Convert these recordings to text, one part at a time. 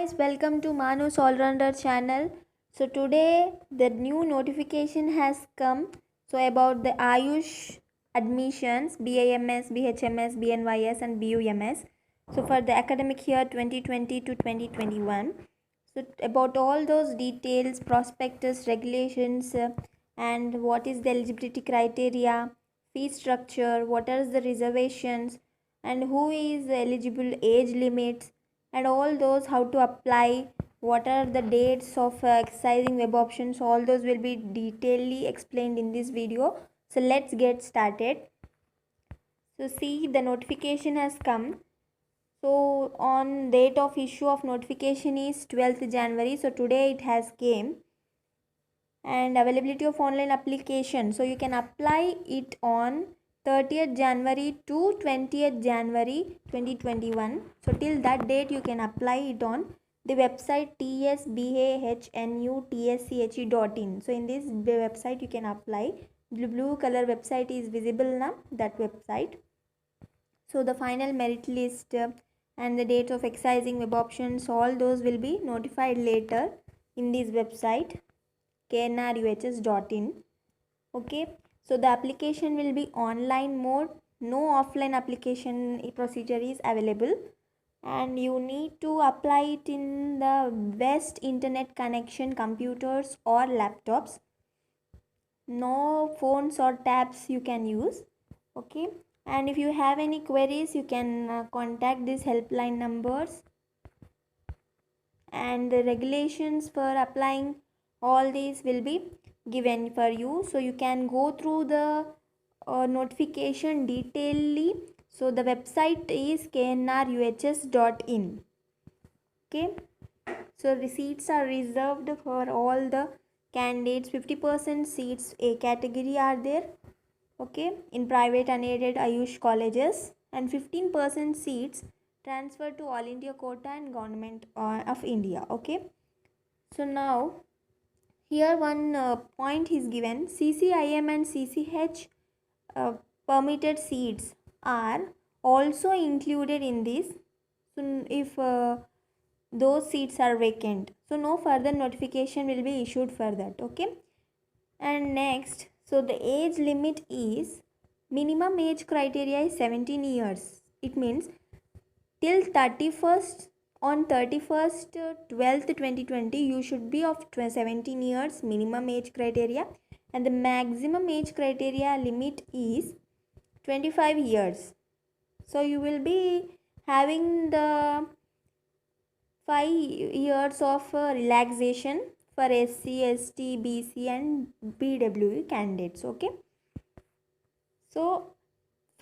guys, welcome to Manu's Allrounder channel. So today the new notification has come. So about the Ayush admissions BAMS, BHMS, BNYS and BUMS. So for the academic year 2020 to 2021. So about all those details, prospectus, regulations and what is the eligibility criteria, fee structure, what are the reservations and who is eligible, age limits and all those, how to apply, what are the dates of exercising web options, all those will be detailedly explained in this video. So let's get started. So see, the notification has come. So on date of issue of notification is 12th January. So today it has came. And availability of online application, so you can apply it on 30th January to 20th January 2021. So till that date you can apply it on the website tsbahnutsche.in. So in this website you can apply. The blue color website is visible now, that website. So the final merit list and the date of exercising web options, all those will be notified later in this website knruhs.in. Okay, so the application will be online mode, no offline application procedure is available, and you need to apply it in the best internet connection computers or laptops. No phones or tabs you can use. Okay, and if you have any queries you can contact these helpline numbers. And the regulations for applying all these will be given for you, so you can go through the notification detailedly. So the website is knruhs.in. okay, so the seats are reserved for all the candidates. 50% seats A category are there, okay, in private unaided Ayush colleges, and 15% seats transferred to All India quota and Government of India. Okay, so now here one point is given: CCIM and CCH permitted seats are also included in this. So if those seats are vacant, so no further notification will be issued for that. Okay, and next, so the age limit is, minimum age criteria is 17 years. It means till 31st, on 31st 12th 2020 you should be of 17 years minimum age criteria, and the maximum age criteria limit is 25 years. So you will be having the 5 years of relaxation for SC, ST, BC and BWE candidates. Okay, so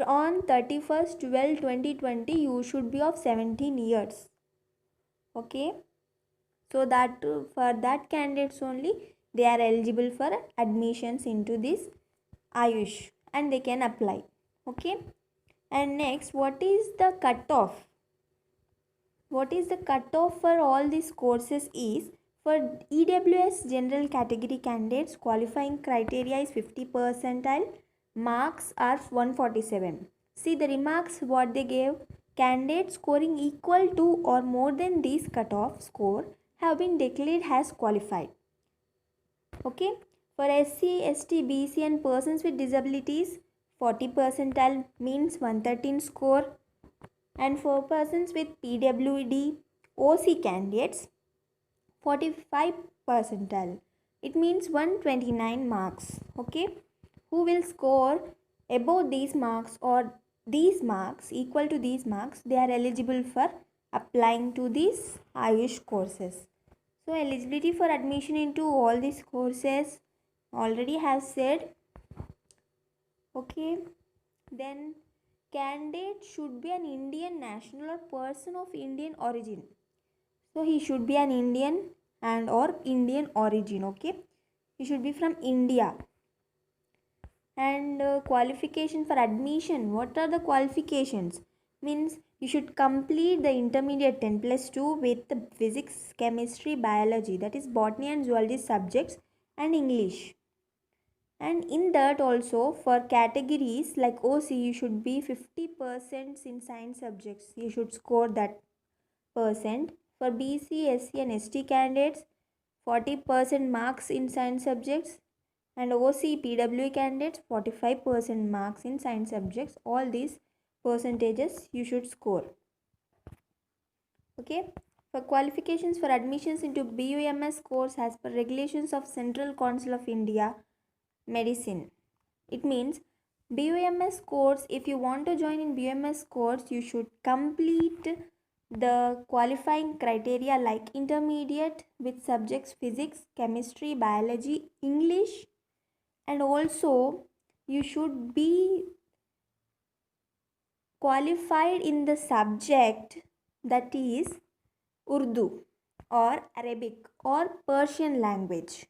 on 31st 12 2020 you should be of 17 years. Okay, so that for that candidates only they are eligible for admissions into this Ayush and they can apply. Okay, and next, what is the cutoff? What is the cutoff for all these courses is, for EWS general category candidates qualifying criteria is 50 percentile, marks are 147. See the remarks what they gave: candidates scoring equal to or more than this cutoff score have been declared as qualified. Okay, for SC, ST, BC and persons with disabilities, 40 percentile means 113 score, and for persons with PWD, OC candidates, 45 percentile, it means 129 marks. Okay, who will score above these marks or these marks equal to these marks, they are eligible for applying to these Ayush courses. So eligibility for admission into all these courses already have said. Okay, then candidate should be an Indian national or person of Indian origin. So he should be an Indian and or Indian origin. Okay, he should be from India. And qualification for admission, what are the qualifications? Means you should complete the intermediate 10+2 with the physics, chemistry, biology, that is botany and zoology subjects, and English. And in that also, for categories like OC, you should be 50% in science subjects, you should score that percent. For BC, SC and ST candidates, 40% marks in science subjects, and OC, PWE candidates, 45% marks in science subjects. All these percentages you should score. Okay. For qualifications for admissions into BUMS course as per regulations of Central Council of India, Medicine. It means BUMS course, if you want to join in BUMS course, you should complete the qualifying criteria like intermediate with subjects physics, chemistry, biology, English, and also you should be qualified in the subject that is Urdu or Arabic or Persian language.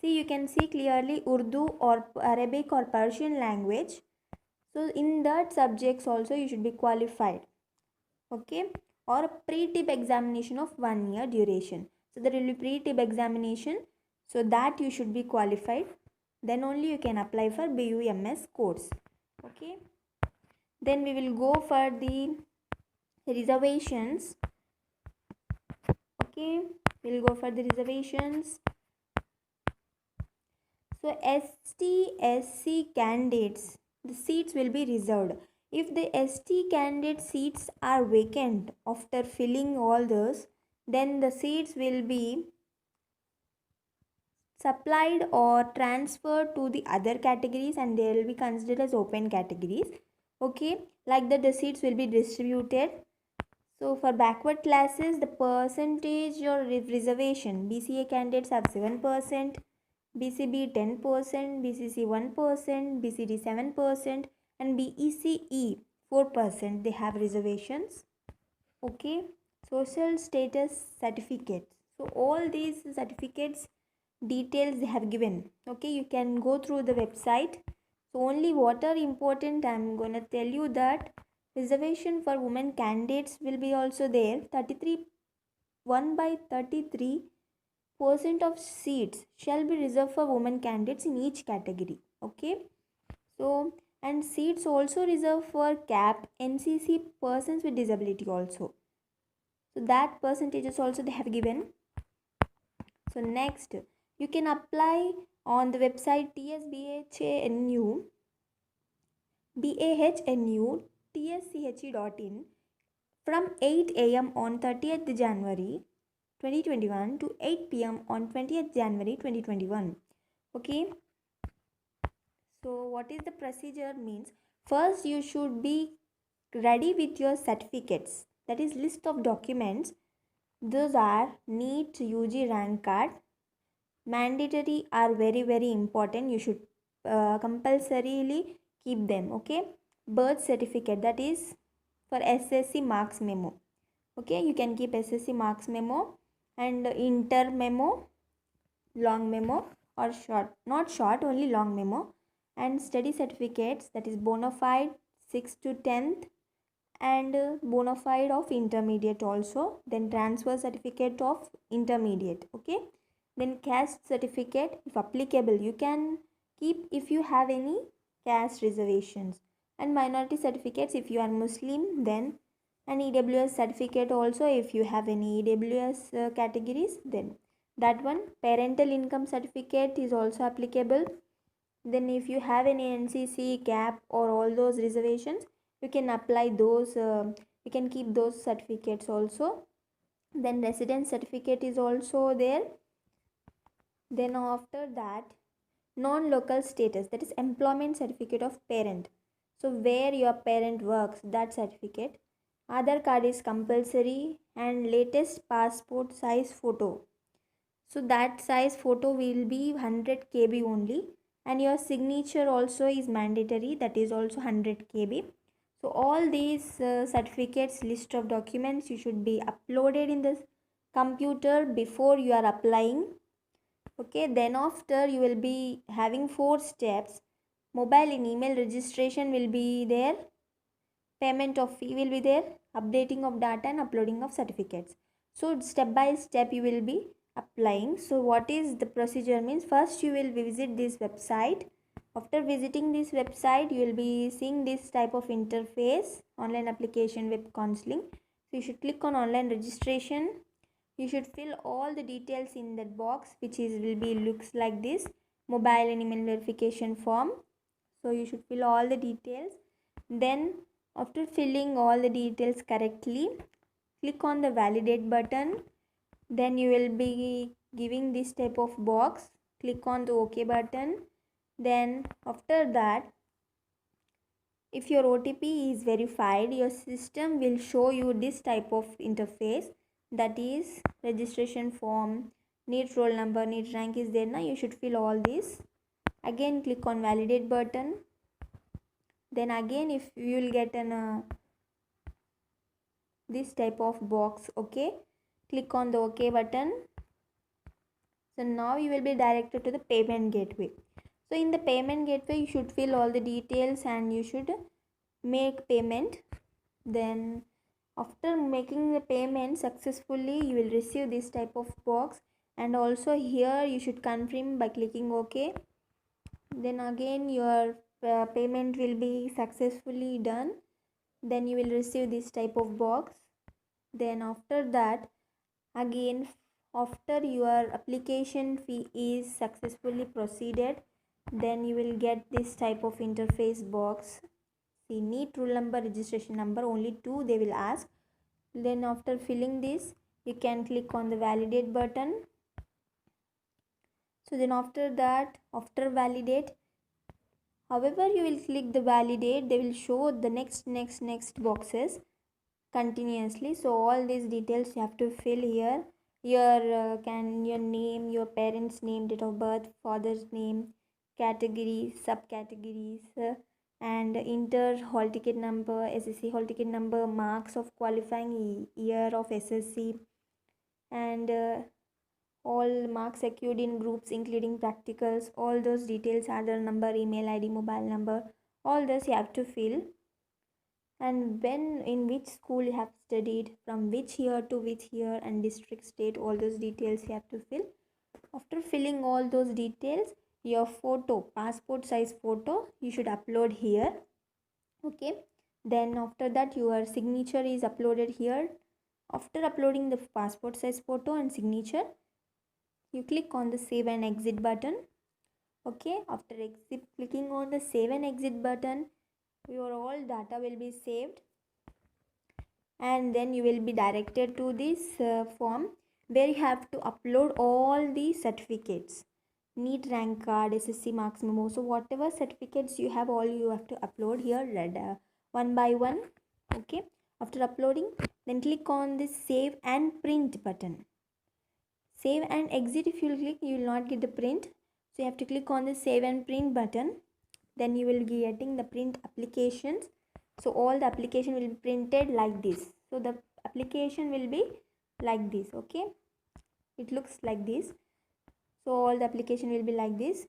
See, you can see clearly Urdu or Arabic or Persian language. So in that subjects also you should be qualified. Okay. Or a pre-tip examination of 1 year duration. So there will be pre-tip examination. So that you should be qualified. Then only you can apply for BUMS course. Okay. Then we will go for the reservations. Okay. We'll go for the reservations. So ST, SC candidates, the seats will be reserved. If the ST candidate seats are vacant after filling all those, then the seats will be supplied or transferred to the other categories and they will be considered as open categories. Okay, like that the seats will be distributed. So for backward classes, the percentage or reservation, BCA candidates have 7%, BCB 10%, BCC 1%, BCD 7%, and BECE 4%. They have reservations. Okay, social status certificates. So all these certificates details they have given. Okay, you can go through the website. So only what are important, I'm gonna tell you that reservation for women candidates will be also there. 1/33% of seats shall be reserved for women candidates in each category. Okay, so and seats also reserved for CAP, NCC persons with disability also. So that percentages also they have given. So next, you can apply on the website tsbhnu bahnu.tschhe.in from 8 a.m. on 30th January 2021 to 8 p.m. on 20th January 2021. Okay. So what is the procedure means? First, you should be ready with your certificates. That is list of documents. Those are NEET UG rank card. Mandatory are very important. You should compulsorily keep them. Okay. Birth certificate, that is for SSC marks memo. Okay, you can keep SSC marks memo and inter memo, long memo or short, not short, only long memo, and study certificates, that is bona fide 6th to 10th and bona fide of intermediate also, then transfer certificate of intermediate. Okay, then caste certificate if applicable you can keep if you have any caste reservations, and minority certificates if you are Muslim, then an EWS certificate also if you have any EWS categories, then that one. Parental income certificate is also applicable. Then if you have any NCC, CAP or all those reservations, you can apply those, you can keep those certificates also. Then residence certificate is also there. Then after that, non-local status, that is employment certificate of parent. So where your parent works, that certificate. Aadhaar card is compulsory and latest passport size photo. So that size photo will be 100 KB only, and your signature also is mandatory, that is also 100 KB. So all these certificates, list of documents, you should be uploaded in the computer before you are applying. Okay, then after you will be having 4 steps. Mobile and email registration will be there, payment of fee will be there, updating of data and uploading of certificates. So step by step you will be applying. So what is the procedure means? First you will visit this website. After visiting this website, you will be seeing this type of interface, online application web counseling. So you should click on online registration. You should fill all the details in that box, which is will be looks like this, mobile and email verification form. So you should fill all the details. Then after filling all the details correctly, click on the validate button. Then you will be giving this type of box. Click on the OK button. Then after that, if your OTP is verified, your system will show you this type of interface, that is registration form, NEET roll number, NEET rank is there. Now you should fill all this. Again click on validate button. Then again if you will get an this type of box, okay, click on the OK button. So now you will be directed to the payment gateway. So in the payment gateway you should fill all the details and you should make payment. Then after making the payment successfully, you will receive this type of box, and also here you should confirm by clicking OK. Then again your payment will be successfully done. Then you will receive this type of box. Then after that, again after your application fee is successfully proceeded, then you will get this type of interface box. See, NEET roll number, registration number, only two they will ask. Then after filling this, you can click on the validate button. So then after that, after validate, however you will click the validate, they will show the next boxes continuously. So all these details you have to fill here. Your your name, your parents name, date of birth, father's name, categories, subcategories, and inter hall ticket number, SSC hall ticket number, marks of qualifying year of SSC, and all marks secured in groups including practicals. All those details, Aadhaar number, email ID, mobile number, all this you have to fill. And when, in which school you have studied, from which year to which year, and district, state, all those details you have to fill. After filling all those details, your photo, passport size photo, you should upload here. Okay, then after that your signature is uploaded here. After uploading the passport size photo and signature, you click on the save and exit button. Okay, after clicking on the save and exit button, your all data will be saved, and then you will be directed to this form where you have to upload all the certificates, NEET rank card, SSC marks memo. So whatever certificates you have, all you have to upload here one by one. Okay, after uploading, then click on this save and print button. Save and exit, if you click, you will not get the print. So you have to click on the save and print button. Then you will be getting the print applications. So all the application will be printed like this. So the application will be like this. Okay, it looks like this. So all the application will be like this.